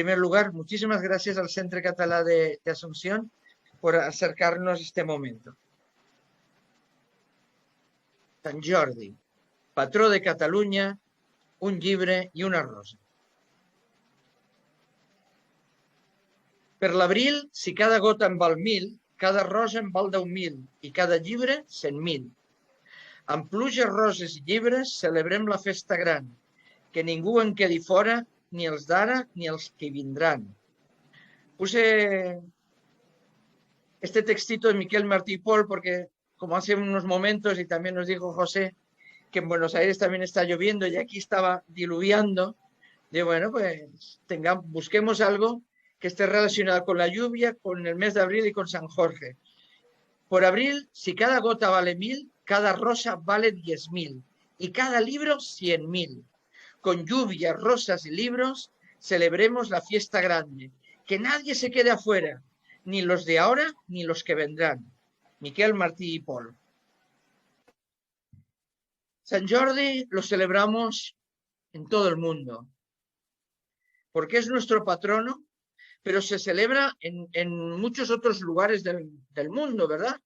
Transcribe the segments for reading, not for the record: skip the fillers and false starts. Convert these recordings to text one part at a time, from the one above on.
primer lugar, muchísimas gracias al Centre Català de Asunción por acercarnos este momento. Sant Jordi, patró de Catalunya, un llibre i una rosa. Per l'abril, si cada gota en val 1.000, cada rosa en val 10.000 i cada llibre 100.000. Amb pluges, roses i llibres celebrem la festa gran, que ningú en quedi fora, ni els d'ara ni els que vindran. Puse este textito de Miquel Martí i Pol porque, como hace unos momentos y también nos dijo José, que en Buenos Aires también está lloviendo y aquí estaba diluviando, de bueno, pues busquemos algo que esté relacionado con la lluvia, con el mes de abril y con San Jorge. Por abril, si cada gota vale 1.000, cada rosa vale 10.000 y cada libro 100.000. Con lluvia, rosas y libros, celebremos la fiesta grande. Que nadie se quede afuera, ni los de ahora ni los que vendrán. Miquel Martí y Pol. San Jordi lo celebramos en todo el mundo, porque es nuestro patrono, pero se celebra en muchos otros lugares del mundo, ¿verdad?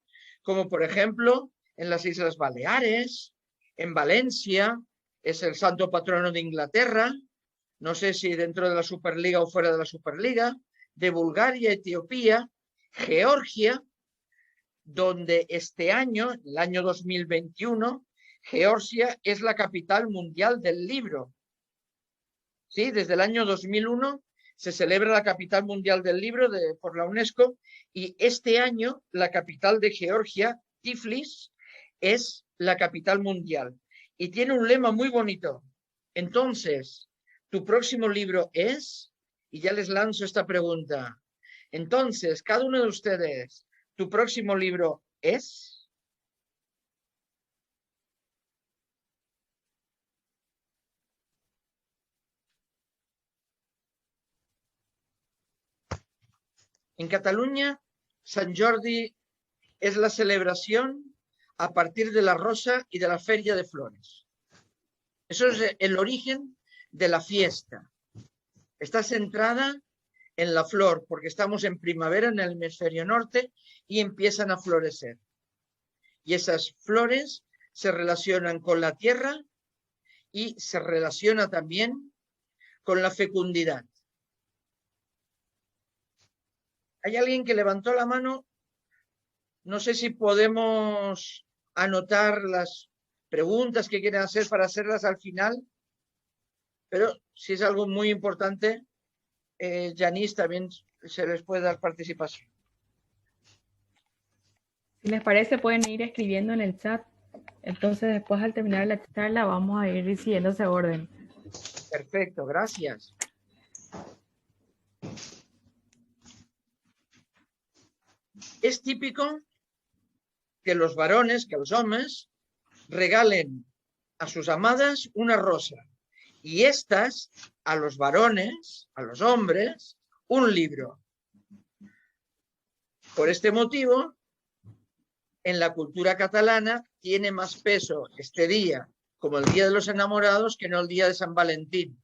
Como por ejemplo en las Islas Baleares, en Valencia, es el santo patrono de Inglaterra, no sé si dentro de la Superliga o fuera de la Superliga, de Bulgaria, Etiopía, Georgia, donde este año, el año 2021, Georgia es la capital mundial del libro. Sí, desde el año 2001 se celebra la capital mundial del libro por la UNESCO y este año la capital de Georgia, Tiflis, es la capital mundial. Y tiene un lema muy bonito. Entonces, ¿tu próximo libro es? Y ya les lanzo esta pregunta. Entonces, cada uno de ustedes, ¿tu próximo libro es? En Cataluña, Sant Jordi es la celebración a partir de la rosa y de la feria de flores. Eso es el origen de la fiesta. Está centrada en la flor, porque estamos en primavera en el hemisferio norte y empiezan a florecer. Y esas flores se relacionan con la tierra y se relaciona también con la fecundidad. ¿Hay alguien que levantó la mano? No sé si podemos anotar las preguntas que quieren hacer para hacerlas al final, pero si es algo muy importante, Janice, también se les puede dar participación. Si les parece, pueden ir escribiendo en el chat. Entonces, después al terminar la charla, vamos a ir siguiendo ese orden. Perfecto, gracias. Es típico que los varones, que los hombres, regalen a sus amadas una rosa y estas a los varones, a los hombres, un libro. Por este motivo, en la cultura catalana tiene más peso este día como el Día de los Enamorados que no el Día de San Valentín,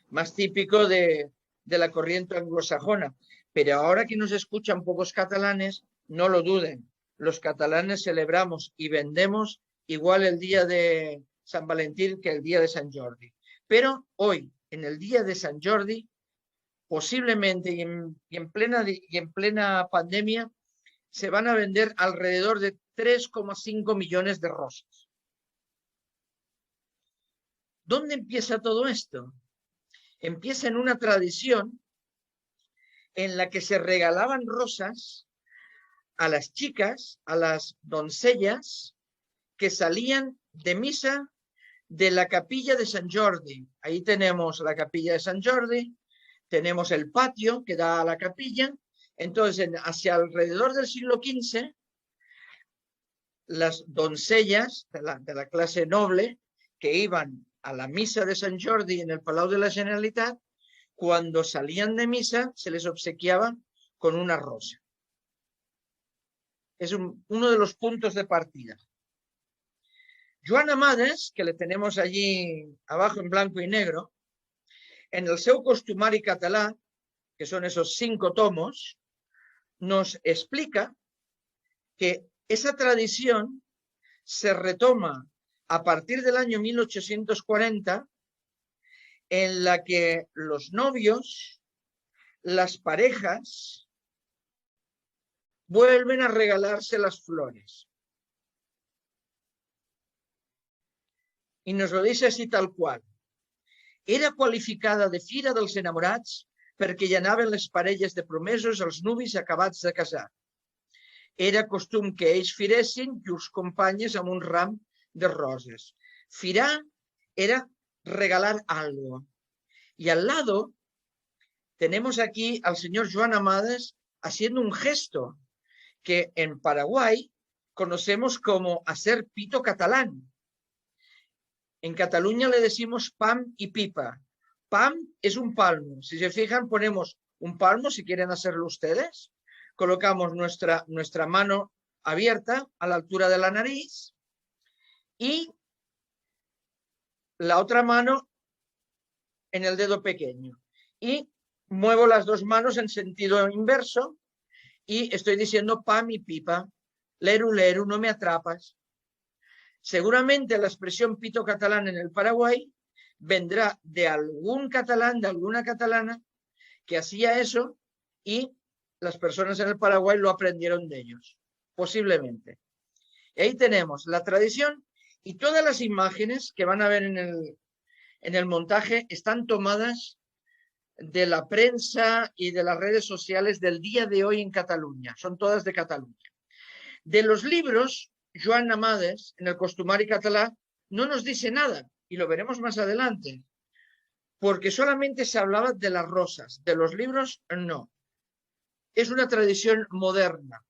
más típico de la corriente anglosajona. Pero ahora que nos escuchan pocos catalanes, no lo duden. Los catalanes celebramos y vendemos igual el día de San Valentín que el día de San Jordi. Pero hoy, en el día de San Jordi, posiblemente y en plena pandemia, se van a vender alrededor de 3,5 millones de rosas. ¿Dónde empieza todo esto? Empieza en una tradición en la que se regalaban rosas a las chicas, a las doncellas que salían de misa de la capilla de Sant Jordi. Ahí tenemos la capilla de Sant Jordi, tenemos el patio que da a la capilla. Entonces, hacia alrededor del siglo XV, las doncellas de la clase noble que iban a la misa de Sant Jordi en el Palau de la Generalitat, cuando salían de misa se les obsequiaba con una rosa. Es uno de los puntos de partida. Joan Amades, que le tenemos allí abajo en blanco y negro, en el seu costumari català que son esos 5 tomos, nos explica que esa tradición se retoma a partir del año 1840, en la que los novios, las parejas, vuelven a regalarse las flores. I nos lo dice així tal qual. Era qualificada de Fira dels Enamorats perquè hi anaven les parelles de promesos, els nuvis acabats de casar. Era costum que ells firessin llurs companyes amb un ram de roses. Firar era regalar algo. Y al lado tenemos aquí al señor Joan Amades haciendo un gesto que en Paraguay conocemos como hacer pito catalán. En Cataluña le decimos pam y pipa. Pam es un palmo. Si se fijan, ponemos un palmo, si quieren hacerlo ustedes. Colocamos nuestra mano abierta a la altura de la nariz y la otra mano en el dedo pequeño. Y muevo las dos manos en sentido inverso y estoy diciendo pam y pipa. Leru, leru, no me atrapas. Seguramente la expresión pito catalán en el Paraguay vendrá de algún catalán, de alguna catalana que hacía eso y las personas en el Paraguay lo aprendieron de ellos, posiblemente. Y ahí tenemos la tradición y todas las imágenes que van a ver en el montaje están tomadas de la prensa y de las redes sociales del día de hoy en Cataluña. Son todas de Cataluña. De los libros, Joan Amades, en el Costumari català, no nos dice nada, y lo veremos más adelante, porque solamente se hablaba de las rosas, de los libros no. Es una tradición moderna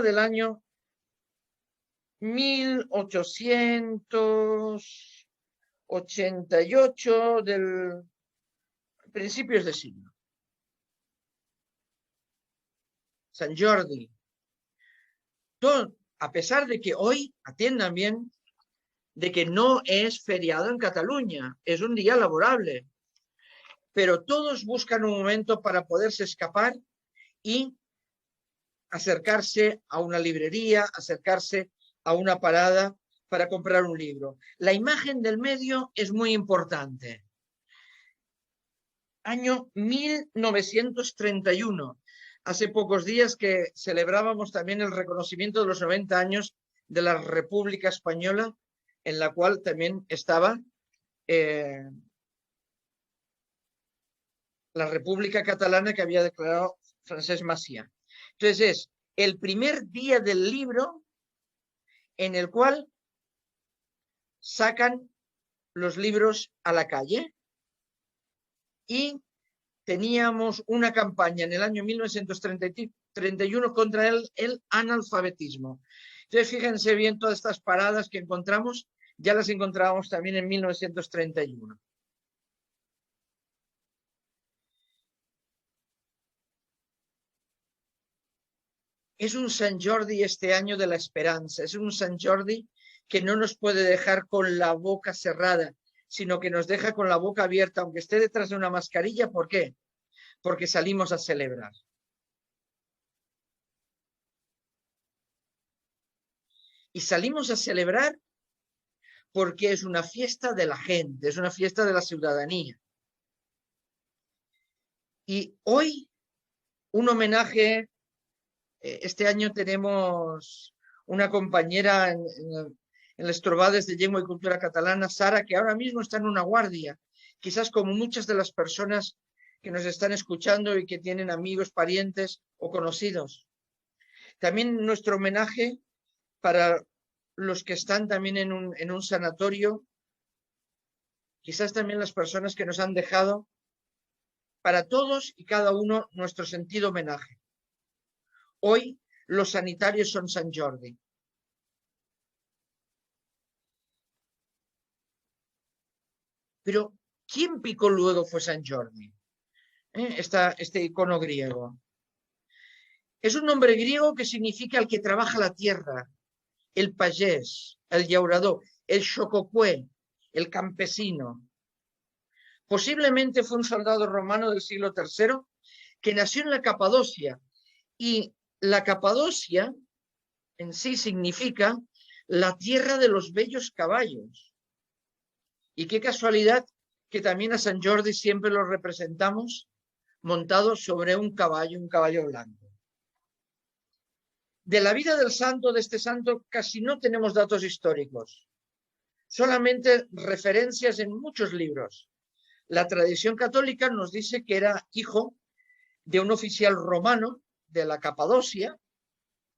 del año 1888, del principios de siglo. Sant Jordi. Todo, a pesar de que hoy, atiendan bien, de que no es feriado en Cataluña, es un día laborable, pero todos buscan un momento para poderse escapar y acercarse a una librería, acercarse a una parada para comprar un libro. La imagen del medio es muy importante. Año 1931. Hace pocos días que celebrábamos también el reconocimiento de los 90 años de la República Española, en la cual también estaba la República Catalana que había declarado Francesc Macià. Entonces es el primer día del libro en el cual sacan los libros a la calle y teníamos una campaña en el año 1931 contra el analfabetismo. Entonces, fíjense bien, todas estas paradas que encontramos, ya las encontrábamos también en 1931. Es un Sant Jordi este año de la esperanza, es un Sant Jordi que no nos puede dejar con la boca cerrada, sino que nos deja con la boca abierta, aunque esté detrás de una mascarilla. ¿Por qué? Porque salimos a celebrar. Y salimos a celebrar porque es una fiesta de la gente, es una fiesta de la ciudadanía. Y hoy un homenaje, este año tenemos una compañera en les trobades de llengua y cultura catalana, Sara, que ahora mismo está en una guardia, quizás como muchas de las personas que nos están escuchando y que tienen amigos, parientes o conocidos. También nuestro homenaje para los que están también en un sanatorio, quizás también las personas que nos han dejado, para todos y cada uno nuestro sentido homenaje. Hoy los sanitarios son Sant Jordi. Pero, ¿quién picó luego fue Sant Jordi? Este icono griego. Es un nombre griego que significa el que trabaja la tierra, el pagés, el llaurador, el xococué, el campesino. Posiblemente fue un soldado romano del siglo III que nació en la Capadocia. Y la Capadocia en sí significa la tierra de los bellos caballos. Y qué casualidad que también a San Jordi siempre lo representamos montado sobre un caballo blanco. De la vida del santo, de este santo, casi no tenemos datos históricos, solamente referencias en muchos libros. La tradición católica nos dice que era hijo de un oficial romano de la Capadocia,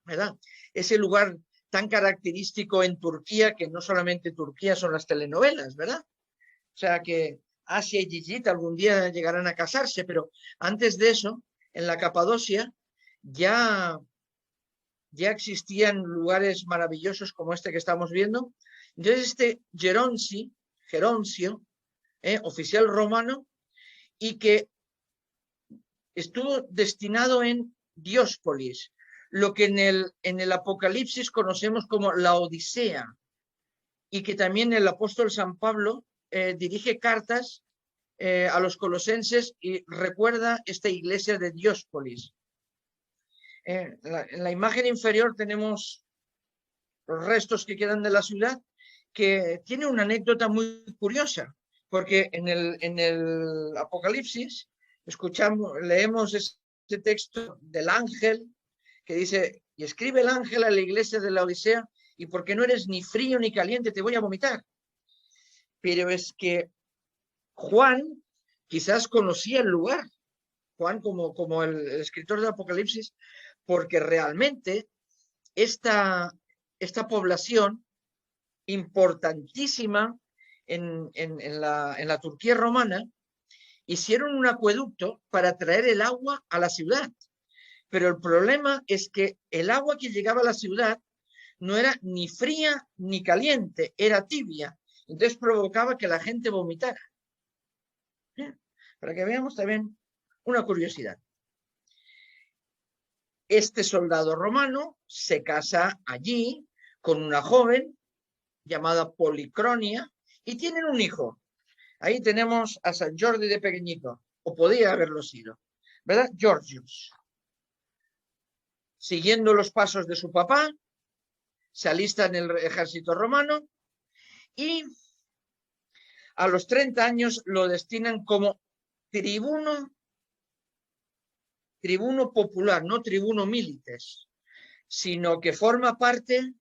¿verdad? Ese lugar tan característico en Turquía, que no solamente Turquía son las telenovelas, ¿verdad? O sea que Asia y Gigit algún día llegarán a casarse, pero antes de eso, en la Capadocia ya existían lugares maravillosos como este que estamos viendo. Entonces este Geroncio, oficial romano, y que estuvo destinado en Diospolis, lo que en el Apocalipsis conocemos como la Odisea, y que también el apóstol San Pablo dirige cartas a los colosenses y recuerda esta iglesia de Diospolis. En la imagen inferior tenemos los restos que quedan de la ciudad, que tiene una anécdota muy curiosa, porque en el Apocalipsis leemos este texto del ángel que dice, y escribe el ángel a la iglesia de la Odisea, y porque no eres ni frío ni caliente, te voy a vomitar. Pero es que Juan quizás conocía el lugar, Juan como el escritor del Apocalipsis, porque realmente esta población importantísima en la Turquía romana hicieron un acueducto para traer el agua a la ciudad. Pero el problema es que el agua que llegaba a la ciudad no era ni fría ni caliente, era tibia. Entonces provocaba que la gente vomitara. Para que veamos también una curiosidad. Este soldado romano se casa allí con una joven llamada Policronia y tienen un hijo. Ahí tenemos a San Jordi de pequeñito, o podía haberlo sido, ¿verdad? Georgius. Siguiendo los pasos de su papá, se alista en el ejército romano y a los 30 años lo destinan como tribuno popular, no tribuno milites, sino que forma parte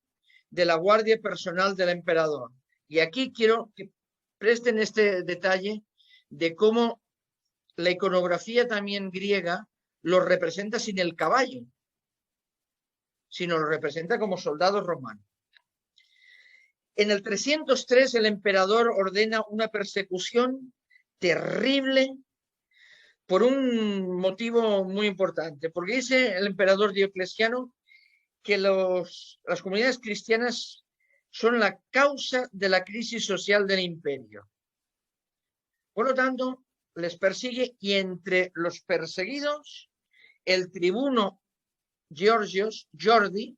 de la guardia personal del emperador. Y aquí quiero que presten este detalle de cómo la iconografía también griega lo representa sin el caballo, sino lo representa como soldados romanos. En el 303 el emperador ordena una persecución terrible por un motivo muy importante, porque dice el emperador Diocleciano que las comunidades cristianas son la causa de la crisis social del imperio. Por lo tanto, les persigue y entre los perseguidos, el tribuno Jordi,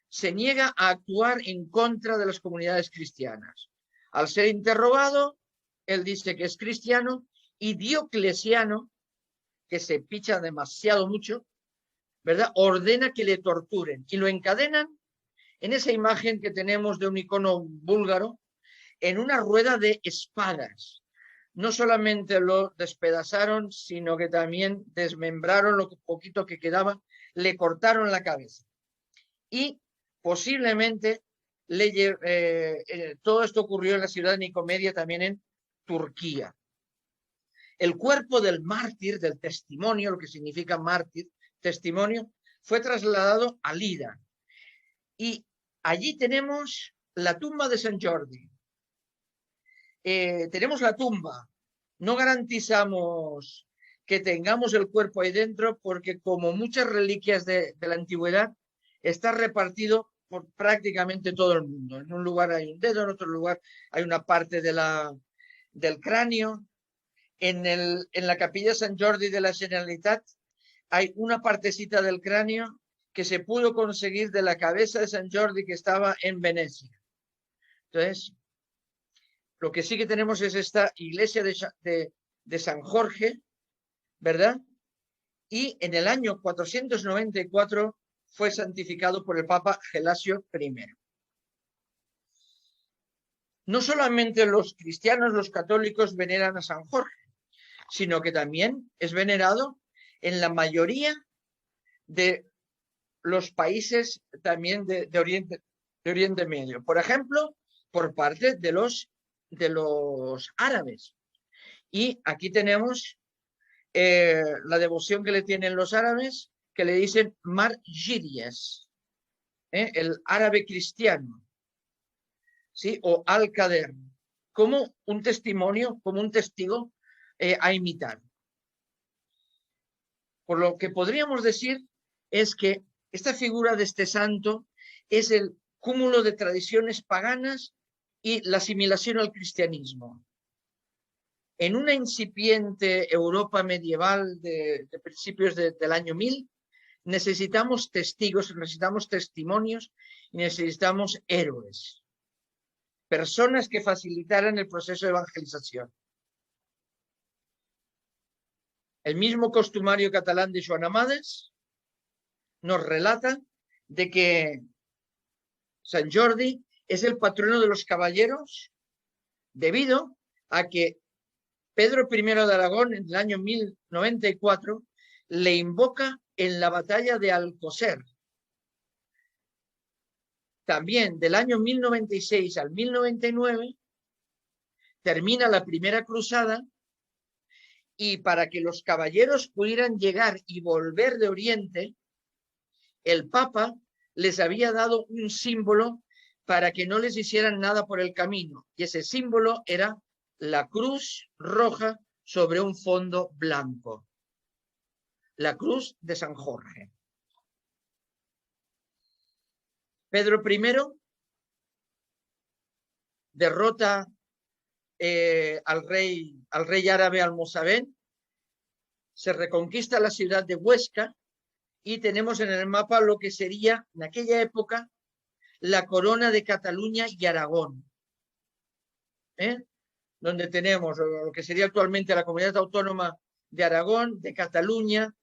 se niega a actuar en contra de las comunidades cristianas. Al ser interrogado, él dice que es cristiano y Diocleciano, que se picha demasiado mucho, ¿verdad? Ordena que le torturen y lo encadenan en esa imagen que tenemos de un icono búlgaro en una rueda de espadas. No solamente lo despedazaron, sino que también desmembraron lo poquito que quedaba, le cortaron la cabeza. Y posiblemente todo esto ocurrió en la ciudad de Nicomedia, también en Turquía. El cuerpo del mártir, del testimonio, lo que significa mártir, testimonio, fue trasladado a Lida. Y allí tenemos la tumba de San Jordi. Tenemos la tumba. No garantizamos que tengamos el cuerpo ahí dentro porque, como muchas reliquias de la antigüedad, está repartido por prácticamente todo el mundo. En un lugar hay un dedo, en otro lugar hay una parte del cráneo. En la capilla San Jordi de la Generalitat hay una partecita del cráneo que se pudo conseguir de la cabeza de San Jordi que estaba en Venecia. Entonces, lo que sí que tenemos es esta iglesia de San Jorge, ¿verdad? y en el año 494 fue santificado por el Papa Gelasio I. No solamente los cristianos, los católicos veneran a San Jorge, sino que también es venerado en la mayoría de los países también de Oriente Medio. Por ejemplo, por parte de los árabes. Y aquí tenemos la devoción que le tienen los árabes, que le dicen Margiries, el árabe cristiano, ¿sí? O Al-Qader, como un testimonio, como un testigo a imitar. Por lo que podríamos decir es que esta figura de este santo es el cúmulo de tradiciones paganas y la asimilación al cristianismo. En una incipiente Europa medieval de principios del año 1000, necesitamos testigos, necesitamos testimonios y necesitamos héroes. Personas que facilitaran el proceso de evangelización. El mismo costumario catalán de Joan Amades nos relata de que San Jordi es el patrono de los caballeros debido a que Pedro I de Aragón en el año 1094 le invoca en la batalla de Alcocer. También del año 1096 al 1099 termina la primera cruzada y para que los caballeros pudieran llegar y volver de Oriente, el Papa les había dado un símbolo para que no les hicieran nada por el camino. Y ese símbolo era la cruz roja sobre un fondo blanco. La cruz de San Jorge. Pedro I derrota al rey árabe Almozabén, se reconquista la ciudad de Huesca y tenemos en el mapa lo que sería en aquella época la corona de Cataluña y Aragón, donde tenemos lo que sería actualmente la comunidad autónoma de Aragón, de Cataluña,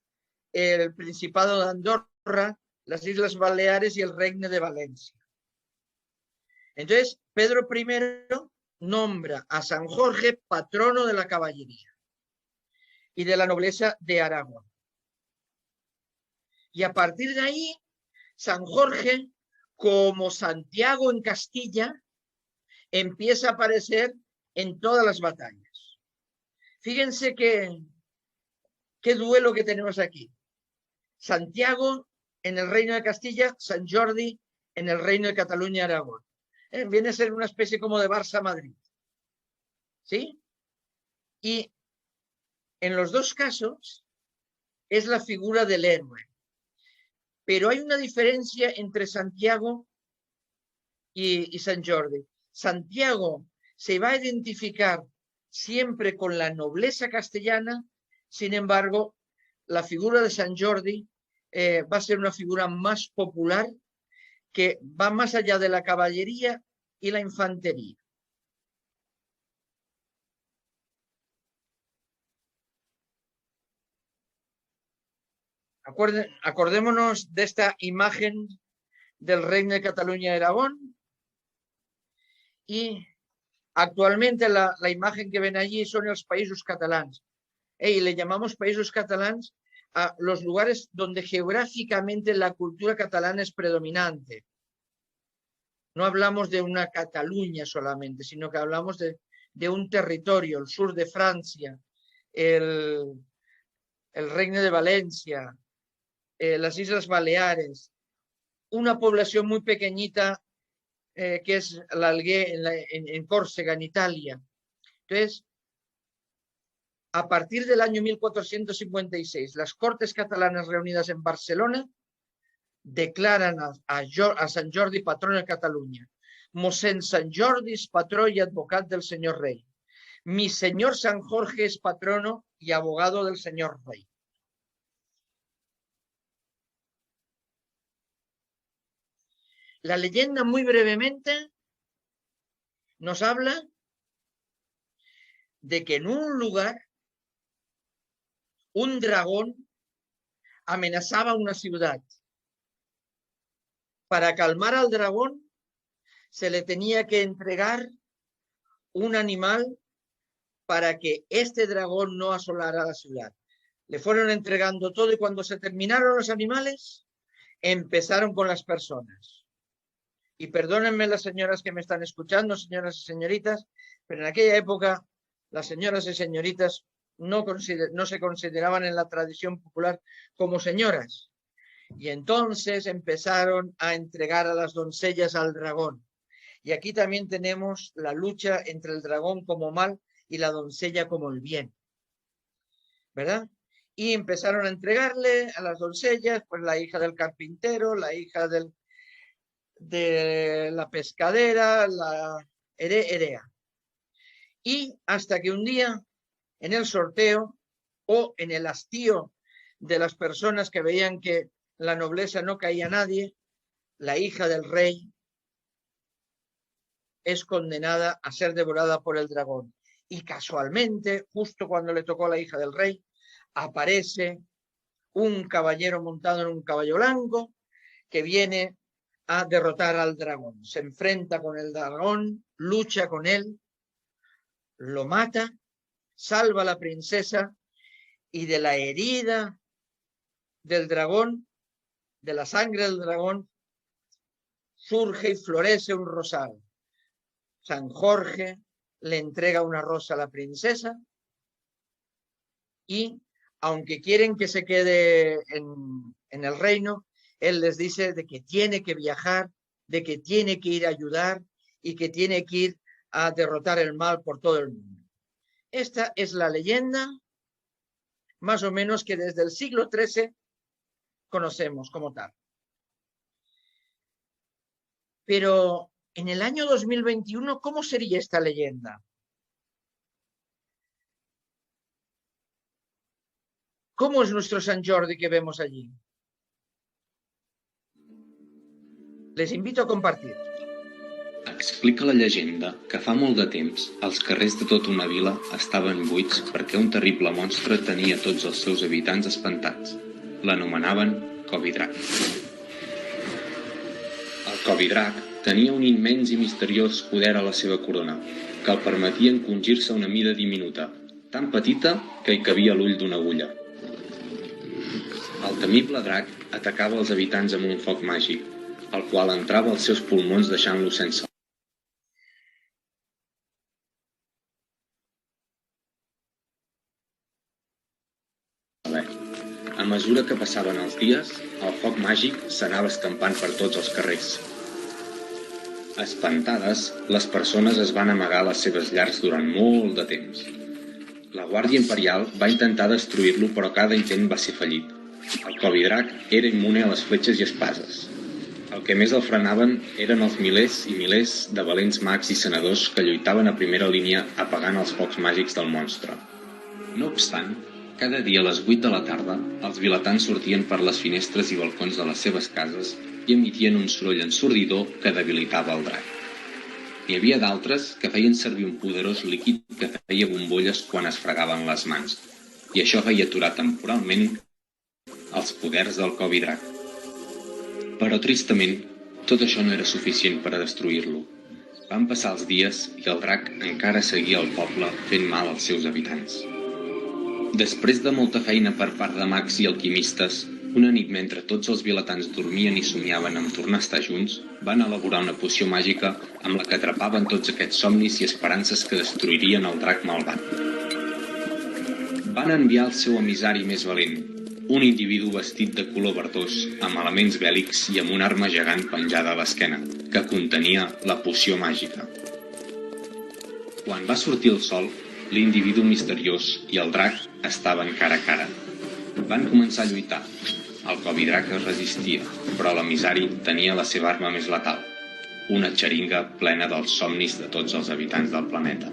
el Principado de Andorra, las Islas Baleares y el Regne de Valencia. Entonces, Pedro I nombra a San Jorge patrono de la caballería y de la nobleza de Aragón. Y a partir de ahí, San Jorge, como Santiago en Castilla, empieza a aparecer en todas las batallas. Fíjense qué duelo que tenemos aquí. Santiago en el Reino de Castilla, San Jordi en el Reino de Cataluña y Aragón. Viene a ser una especie como de Barça-Madrid. ¿Sí? Y en los dos casos es la figura del héroe. Pero hay una diferencia entre Santiago y San Jordi. Santiago se va a identificar siempre con la nobleza castellana, sin embargo, la figura de San Jordi va a ser una figura más popular que va más allá de la caballería y la infantería. Acordémonos de esta imagen del Reino de Cataluña y Aragón. Y actualmente la imagen que ven allí son los països catalans. Y le llamamos països catalans a los lugares donde geográficamente la cultura catalana es predominante. No hablamos de una Cataluña solamente, sino que hablamos de un territorio, el sur de Francia, el Reino de Valencia, las Islas Baleares, una población muy pequeñita que es l'Alguer en Córcega, en Italia. Entonces, a partir del año 1456, las Cortes catalanas reunidas en Barcelona declaran a San Jordi patrón de Cataluña. Mossèn Sant Jordi es patró y advocat del señor rey. Mi señor San Jorge es patrono y abogado del señor rey. La leyenda, muy brevemente, nos habla de que en un lugar un dragón amenazaba una ciudad. Para calmar al dragón se le tenía que entregar un animal para que este dragón no asolara la ciudad. Le fueron entregando todo y cuando se terminaron los animales, empezaron con las personas. Y perdónenme las señoras que me están escuchando, señoras y señoritas, pero en aquella época las señoras y señoritas no se consideraban en la tradición popular como señoras. Y entonces empezaron a entregar a las doncellas al dragón. Y aquí también tenemos la lucha entre el dragón como mal y la doncella como el bien, ¿verdad? Y empezaron a entregarle a las doncellas, pues la hija del carpintero, la hija de la pescadera, la Erea. Y hasta que un día, en el sorteo o en el hastío de las personas que veían que la nobleza no caía a nadie, la hija del rey es condenada a ser devorada por el dragón. Y casualmente, justo cuando le tocó a la hija del rey, aparece un caballero montado en un caballo blanco que viene a derrotar al dragón. Se enfrenta con el dragón, lucha con él, lo mata, salva a la princesa y de la herida del dragón, de la sangre del dragón, surge y florece un rosal. San Jorge le entrega una rosa a la princesa y, aunque quieren que se quede en el reino, él les dice de que tiene que viajar, de que tiene que ir a ayudar y que tiene que ir a derrotar el mal por todo el mundo. Esta es la leyenda, más o menos, que desde el siglo XIII conocemos como tal. Pero en el año 2021, ¿cómo sería esta leyenda? ¿Cómo es nuestro Sant Jordi que vemos allí? Les invito a compartir. Explica la llegenda que fa molt de temps els carrers de tota una vila estaven buits perquè un terrible monstre tenia tots els seus habitants espantats. L'anomenaven Covidrac. El Covidrac tenia un immens i misteriós poder a la seva corona, que el permetia encongir-se a una mida diminuta, tan petita que hi cabia l'ull d'una agulla. El temible drac atacava els habitants amb un foc màgic, el qual entrava als seus pulmons deixant-los sense. A mesura que passaven els dies, el foc màgic s'anava escampant per tots els carrers. Espantades, les persones es van amagar a les seves llars durant molt de temps. La Guàrdia Imperial va intentar destruir-lo, però cada intent va ser fallit. El Covidrac era immune a les fletxes i espases. El que més el frenaven eren els milers i milers de valents mags i senadors que lluitaven a primera línia apagant els focs màgics del monstre. No obstant, cada dia a les 8 de la tarda, els vilatans sortien per les finestres i balcons de les seves cases i emitien un soroll ensordidor que debilitava el drac. N'hi havia d'altres que feien servir un poderós líquid que feia bombolles quan es fregaven les mans, i això feia aturar temporalment els poders del Covidrac. Però, tristament, tot això no era suficient per a destruir-lo. Van passar els dies i el drac encara seguia al poble fent mal als seus habitants. Després de molta feina per part de mags i alquimistes, una nit mentre tots els vilatans dormien i somiaven amb tornar a estar junts, van elaborar una poció màgica amb la que atrapaven tots aquests somnis i esperances que destruirien el drac malvat. Van enviar el seu emissari més valent, un individu vestit de color verdós, amb elements bèl·lics i amb una arma gegant penjada a l'esquena, que contenia la poció màgica. Quan va sortir el sol, l'individu misteriós i el drac estaven cara a cara. Van començar a lluitar. El Covidrac es resistia, però l'emissari tenia la seva arma més letal, una xeringa plena dels somnis de tots els habitants del planeta.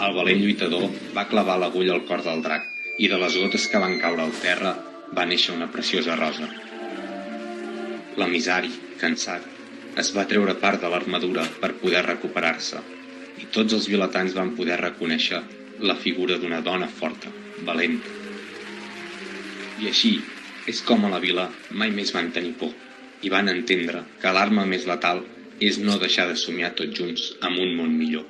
El valent lluitador va clavar l'agulla al cor del drac i de les gotes que van caure al terra va néixer una preciosa rosa. L'emissari, cansat, es va treure part de l'armadura per poder recuperar-se i tots els vilatans van poder reconèixer la figura d'una dona forta, valenta. I així, És com a la vila mai més van tenir por i van entendre que l'arma més letal és no deixar de somiar tots junts amb un món millor.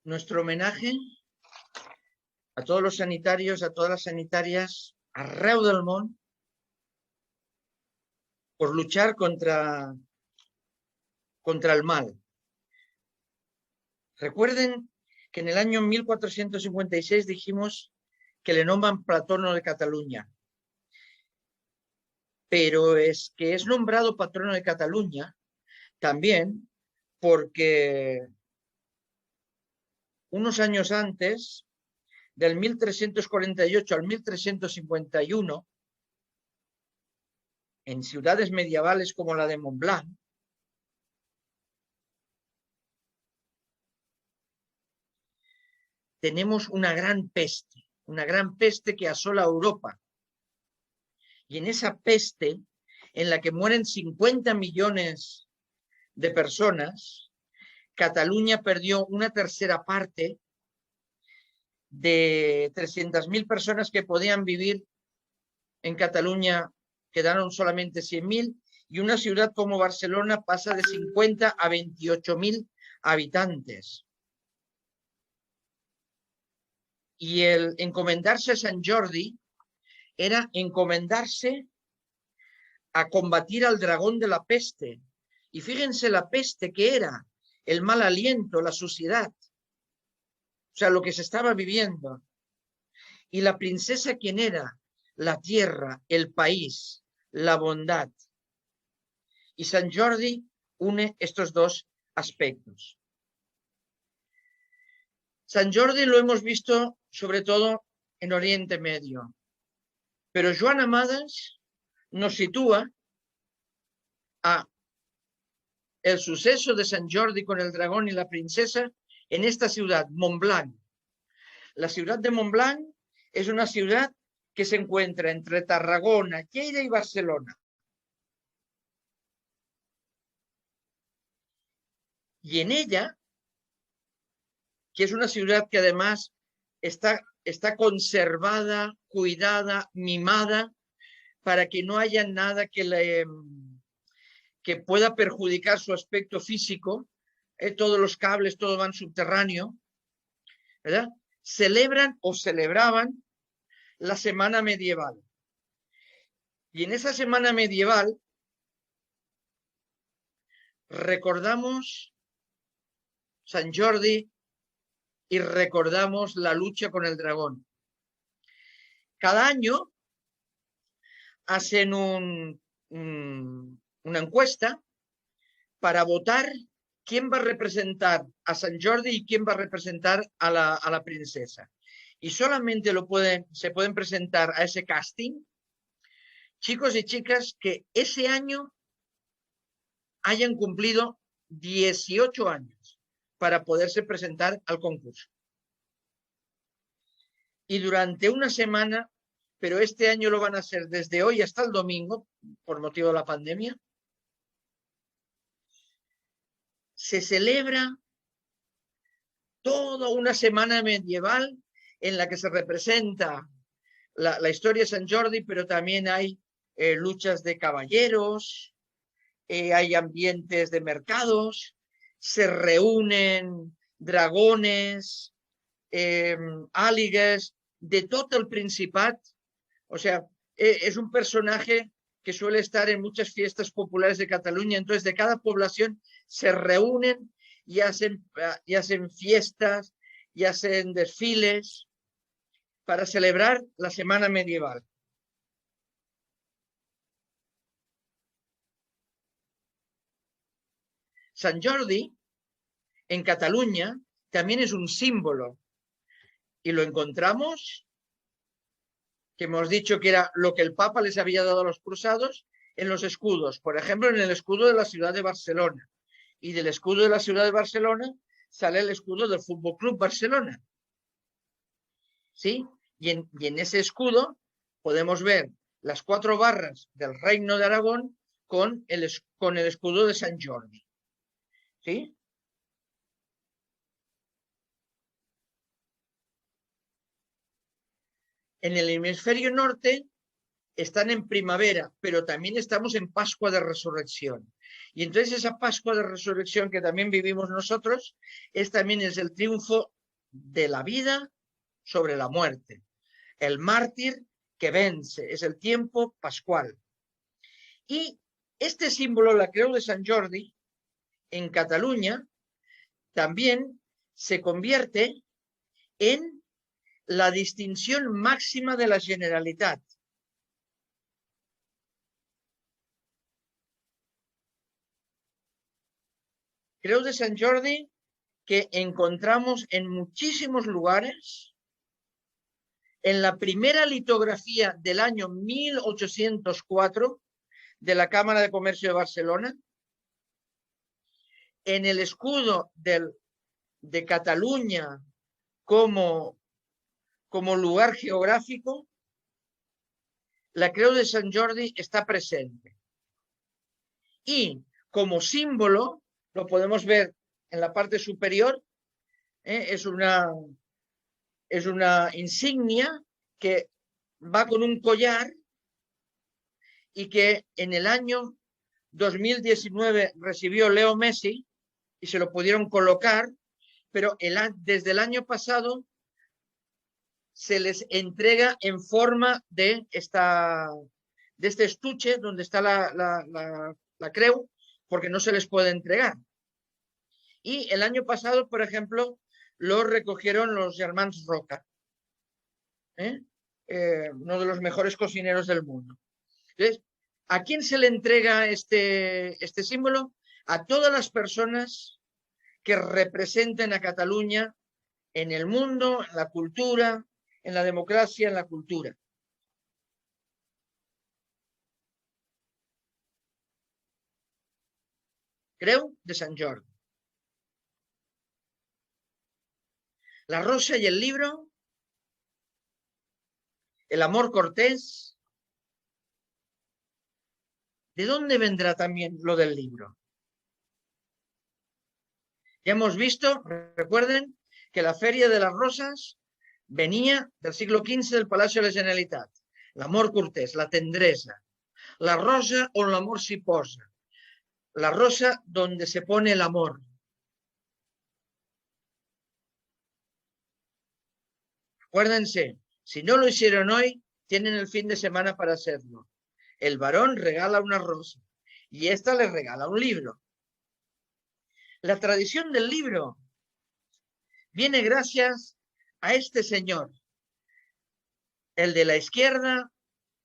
Nuestro homenaje a todos los sanitarios, a todas las sanitarias, arreu del món, por luchar contra el mal. Recuerden que en el año 1456 dijimos que le nombran patrono de Cataluña. Pero es que es nombrado patrono de Cataluña también porque unos años antes, del 1348 al 1351, en ciudades medievales como la de Montblanc, tenemos una gran peste que asola Europa. Y en esa peste, en la que mueren 50 millones de personas, Cataluña perdió una tercera parte de 300.000 personas que podían vivir en Cataluña, quedaron solamente 100.000, y una ciudad como Barcelona pasa de 50 a 28.000 habitantes. Y el encomendarse a Sant Jordi era encomendarse a combatir al dragón de la peste. Y fíjense la peste que era, el mal aliento, la suciedad, o sea, lo que se estaba viviendo. Y la princesa, ¿quién era? La tierra, el país, la bondad. Y Sant Jordi une estos dos aspectos. Sant Jordi lo hemos visto sobre todo en Oriente Medio, pero Joan Amades nos sitúa a el suceso de Sant Jordi con el dragón y la princesa en esta ciudad, Montblanc. La ciudad de Montblanc es una ciudad que se encuentra entre Tarragona, Lleida y Barcelona. Y en ella, que es una ciudad que además está conservada, cuidada, mimada, para que no haya nada que pueda perjudicar su aspecto físico, todos los cables, todo van subterráneo, ¿verdad? Celebran o celebraban la semana medieval. Y en esa semana medieval recordamos Sant Jordi y recordamos la lucha con el dragón. Cada año hacen una encuesta para votar quién va a representar a Sant Jordi y quién va a representar a la princesa. Y solamente se pueden presentar a ese casting chicos y chicas que ese año hayan cumplido 18 años para poderse presentar al concurso. Y durante una semana, pero este año lo van a hacer desde hoy hasta el domingo, por motivo de la pandemia, se celebra toda una semana medieval en la que se representa la historia de Sant Jordi, pero también hay luchas de caballeros, hay ambientes de mercados, se reúnen dragones, àligues, de todo el Principat. O sea, es un personaje que suele estar en muchas fiestas populares de Cataluña. Entonces, de cada población se reúnen y hacen fiestas y hacen desfiles para celebrar la semana medieval. Sant Jordi, en Cataluña, también es un símbolo. Y lo encontramos, que hemos dicho que era lo que el Papa les había dado a los cruzados, en los escudos. Por ejemplo, en el escudo de la ciudad de Barcelona. Y del escudo de la ciudad de Barcelona sale el escudo del Fútbol Club Barcelona. ¿Sí? Y en ese escudo podemos ver las 4 barras del Reino de Aragón con el escudo de Sant Jordi. ¿Sí? En el hemisferio norte están en primavera, pero también estamos en Pascua de Resurrección. Y entonces esa Pascua de Resurrección que también vivimos nosotros también es el triunfo de la vida sobre la muerte. El mártir que vence, es el tiempo pascual. Y este símbolo, la Creu de Sant Jordi, en Cataluña, también se convierte en la distinción máxima de la Generalitat. Creu de Sant Jordi que encontramos en muchísimos lugares. En la primera litografía del año 1804 de la Cámara de Comercio de Barcelona, en el escudo de Cataluña como lugar geográfico, la Creu de Sant Jordi está presente. Y como símbolo, lo podemos ver en la parte superior, es una insignia que va con un collar y que en el año 2019 recibió Leo Messi y se lo pudieron colocar, pero desde el año pasado se les entrega en forma de este estuche donde está la creu, porque no se les puede entregar. Y el año pasado, por ejemplo, lo recogieron los Germans Roca, uno de los mejores cocineros del mundo. Entonces, ¿a quién se le entrega este símbolo? A todas las personas que representen a Cataluña en el mundo, en la cultura, en la democracia, en la cultura. Creu de Sant Jordi. La rosa y el libro, el amor cortés. ¿De dónde vendrá también lo del libro? Ya hemos visto, recuerden, que la Feria de las Rosas venía del siglo XV del Palacio de la Generalitat. L'amor cortés, la tendresa. La rosa on l'amor s'hi posa. La rosa donde se pone el amor. Acuérdense, si no lo hicieron hoy, tienen el fin de semana para hacerlo. El varón regala una rosa y esta le regala un libro. La tradición del libro viene gracias a este señor. El de la izquierda,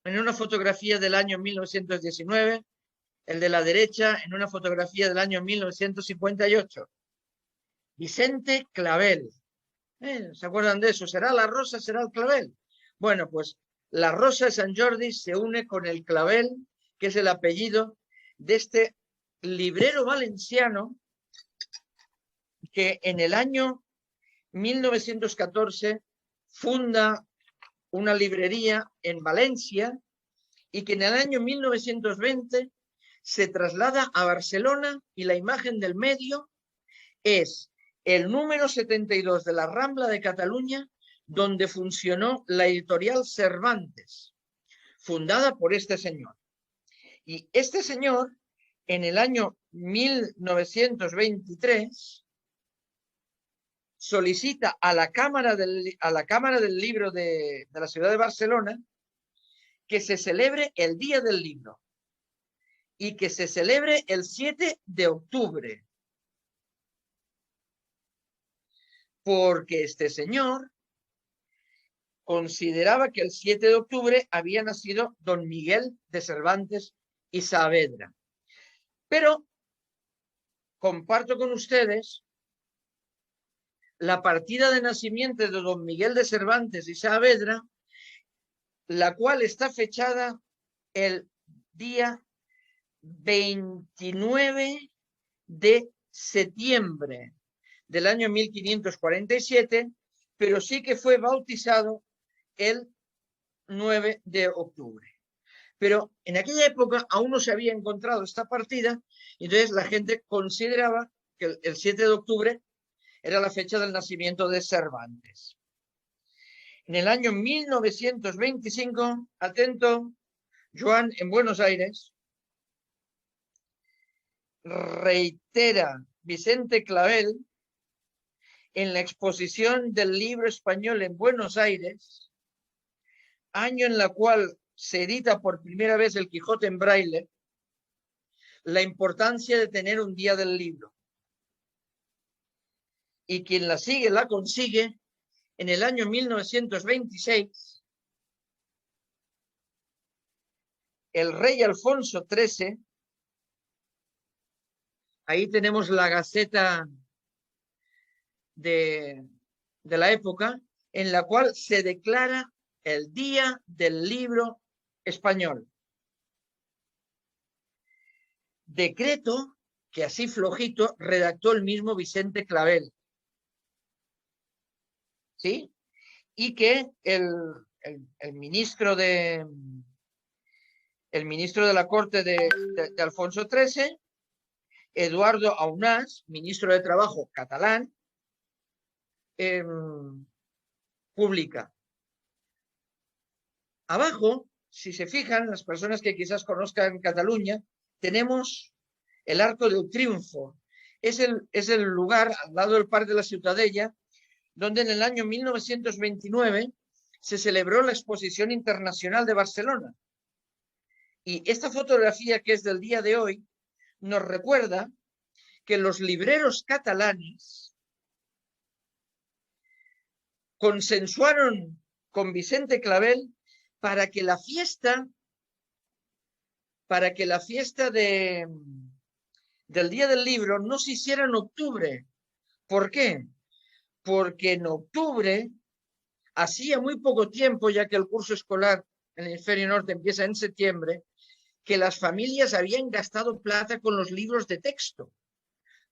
en una fotografía del año 1919, el de la derecha, en una fotografía del año 1958. Vicente Clavel. ¿Se acuerdan de eso? ¿Será la rosa, será el clavel? Bueno, pues la rosa de Sant Jordi se une con el clavel, que es el apellido de este librero valenciano que en el año 1914 funda una librería en Valencia y que en el año 1920 se traslada a Barcelona y la imagen del medio es el número 72 de la Rambla de Cataluña, donde funcionó la editorial Cervantes, fundada por este señor. Y este señor, en el año 1923, solicita a la Cámara del Libro de la ciudad de Barcelona que se celebre el Día del Libro y que se celebre el 7 de octubre. Porque este señor consideraba que el 7 de octubre había nacido don Miguel de Cervantes y Saavedra. Pero comparto con ustedes la partida de nacimiento de don Miguel de Cervantes y Saavedra, la cual está fechada el día 29 de septiembre del año 1547, pero sí que fue bautizado el 9 de octubre. Pero en aquella época aún no se había encontrado esta partida, y entonces la gente consideraba que el 7 de octubre era la fecha del nacimiento de Cervantes. En el año 1925, atento, Joan, en Buenos Aires, reitera Vicente Clavel en la exposición del libro español en Buenos Aires, año en la cual se edita por primera vez el Quijote en braille, la importancia de tener un día del libro. Y quien la sigue, la consigue. En el año 1926, el rey Alfonso XIII, ahí tenemos la Gaceta de la época, en la cual se declara el Día del Libro Español. Decreto que así flojito redactó el mismo Vicente Clavel. ¿Sí? Y que el ministro de la corte de Alfonso XIII, Eduardo Aunás, ministro de Trabajo catalán, publica. Abajo, si se fijan, las personas que quizás conozcan Cataluña, tenemos el Arco del Triunfo. Es el lugar al lado del Parc de la Ciutadella, donde en el año 1929 se celebró la Exposición Internacional de Barcelona. Y esta fotografía, que es del día de hoy, nos recuerda que los libreros catalanes consensuaron con Vicente Clavel para que la fiesta del Día del Libro no se hiciera en octubre. ¿Por qué? Porque en octubre, hacía muy poco tiempo, ya que el curso escolar en el hemisferio norte empieza en septiembre, que las familias habían gastado plata con los libros de texto.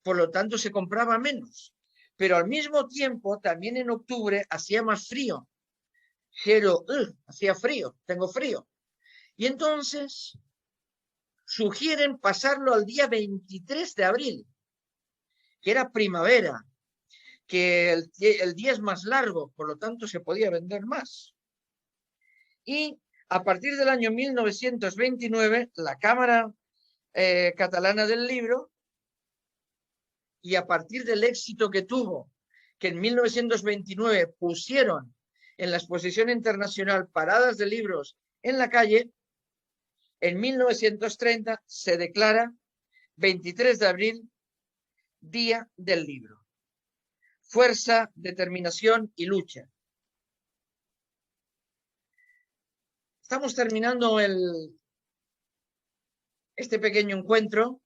Por lo tanto, se compraba menos. Pero al mismo tiempo, también en octubre, hacía más frío. Pero, hacía frío, tengo frío. Y entonces sugieren pasarlo al día 23 de abril, que era primavera, que el día es más largo, por lo tanto se podía vender más. Y a partir del año 1929, la Cámara Catalana del Libro, y a partir del éxito que tuvo, que en 1929 pusieron en la Exposición Internacional paradas de libros en la calle, en 1930 se declara 23 de abril Día del Libro. Fuerza, determinación y lucha. Estamos terminando este pequeño encuentro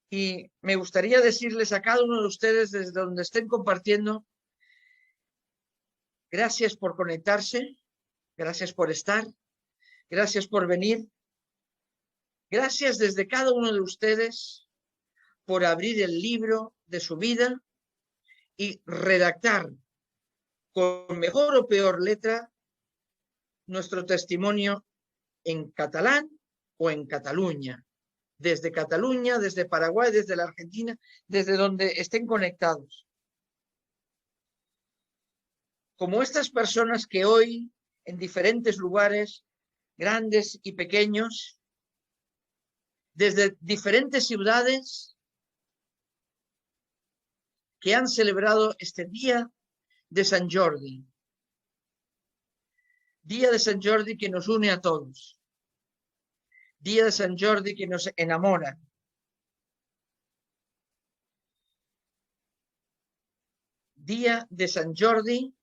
y me gustaría decirles a cada uno de ustedes, desde donde estén compartiendo, gracias por conectarse, gracias por estar, gracias por venir, gracias desde cada uno de ustedes por abrir el libro de su vida y redactar con mejor o peor letra nuestro testimonio en catalán o en Cataluña, desde Paraguay, desde la Argentina, desde donde estén conectados. Como estas personas que hoy, en diferentes lugares, grandes y pequeños, desde diferentes ciudades, que han celebrado este día de Sant Jordi. Día de Sant Jordi que nos une a todos. Día de Sant Jordi que nos enamora. Día de Sant Jordi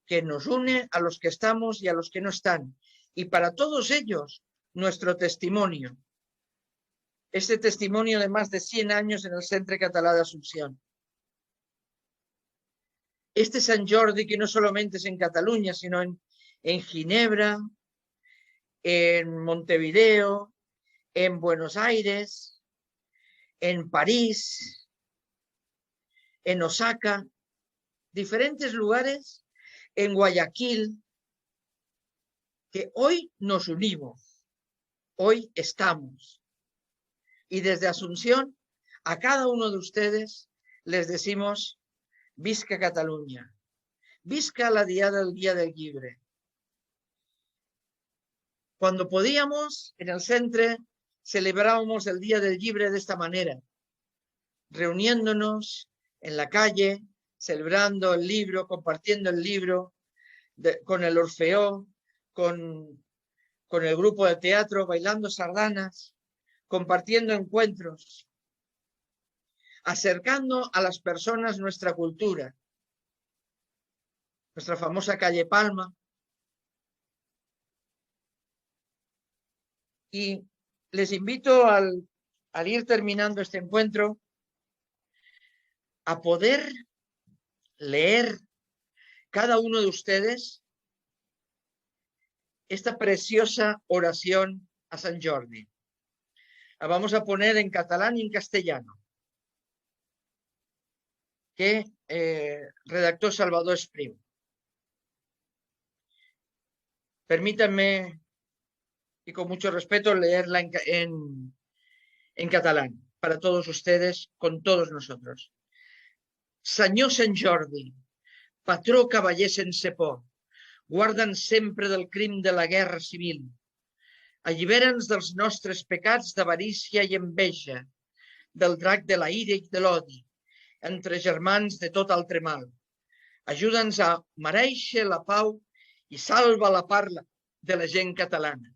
que nos une a los que estamos y a los que no están. Y para todos ellos, nuestro testimonio. Este testimonio de más de 100 años en el Centre Català d'Assumpción. Este Sant Jordi que no solamente es en Cataluña, sino en Ginebra, en Montevideo, en Buenos Aires, en París, en Osaka, diferentes lugares, en Guayaquil, que hoy nos unimos, hoy estamos. Y desde Asunción, a cada uno de ustedes les decimos, visca Cataluña, visca la diada del Día del Llibre. Cuando podíamos, en el centre, celebrábamos el Día del Llibre de esta manera, reuniéndonos en la calle, celebrando el libro, compartiendo el libro, con el Orfeó, con el grupo de teatro, bailando sardanas, compartiendo encuentros, acercando a las personas nuestra cultura, nuestra famosa calle Palma. Y les invito al ir terminando este encuentro a poder leer cada uno de ustedes esta preciosa oración a Sant Jordi. La vamos a poner en catalán y en castellano, que redactó Salvador Espriu. Permítanme, y con mucho respeto, leerla en catalán, para todos ustedes, con todos nosotros. Senyor Sant Jordi, patró cavaller sense por, guarda'ns sempre del crim de la guerra civil. Allibera'ns dels nostres pecats d'avarícia i enveja, del drac de la ira i de l'odi, entre germans de tot altre mal. Ajuda'ns a merèixer la pau i salva la parla de la gent catalana.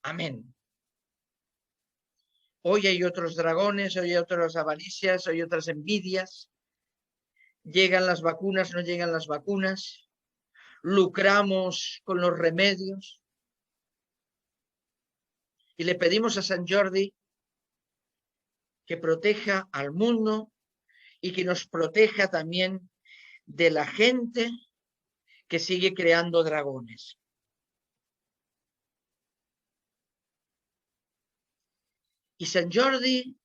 Amén. Hoy hay otros dragones, hoy hay otras avaricias, hoy hay otras envidias. Llegan las vacunas, no llegan las vacunas. Lucramos con los remedios. Y le pedimos a Sant Jordi que proteja al mundo y que nos proteja también de la gente que sigue creando dragones. Y Sant Jordi,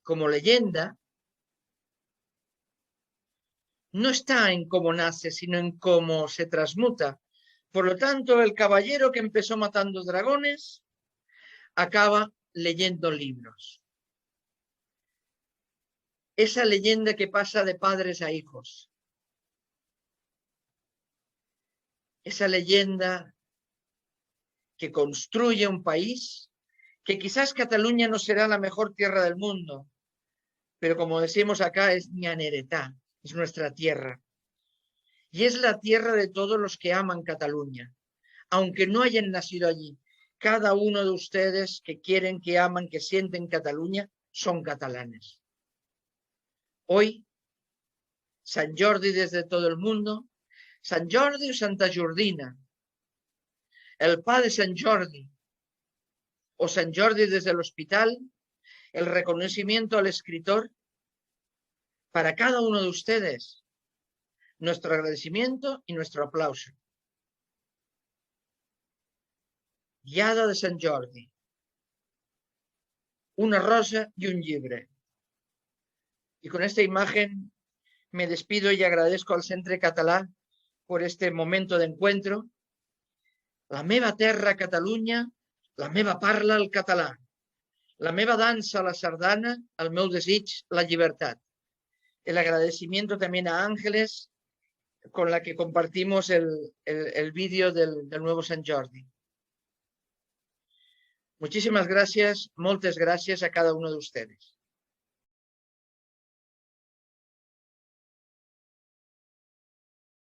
como leyenda, no está en cómo nace, sino en cómo se transmuta. Por lo tanto, el caballero que empezó matando dragones acaba leyendo libros. Esa leyenda que pasa de padres a hijos. Esa leyenda que construye un país, que quizás Cataluña no será la mejor tierra del mundo, pero como decimos acá, es Ñaneretá, es nuestra tierra. Y es la tierra de todos los que aman Cataluña, aunque no hayan nacido allí. Cada uno de ustedes que quieren, que aman, que sienten Cataluña, son catalanes. Hoy, Sant Jordi desde todo el mundo, Sant Jordi o Santa Jordina, el pa de Sant Jordi o Sant Jordi desde el hospital, el reconocimiento al escritor, para cada uno de ustedes, nuestro agradecimiento y nuestro aplauso. Diada de Sant Jordi, una rosa y un llibre. Y con esta imagen me despido y agradezco al Centre Català por este momento de encuentro. La meva terra, Catalunya, la meva parla, el català. La meva dansa, la sardana, el meu desig, la llibertat. El agradecimiento también a Ángeles, con la que compartimos el vídeo del nuevo Sant Jordi. Muchísimas gracias, moltes gracias a cada uno de ustedes.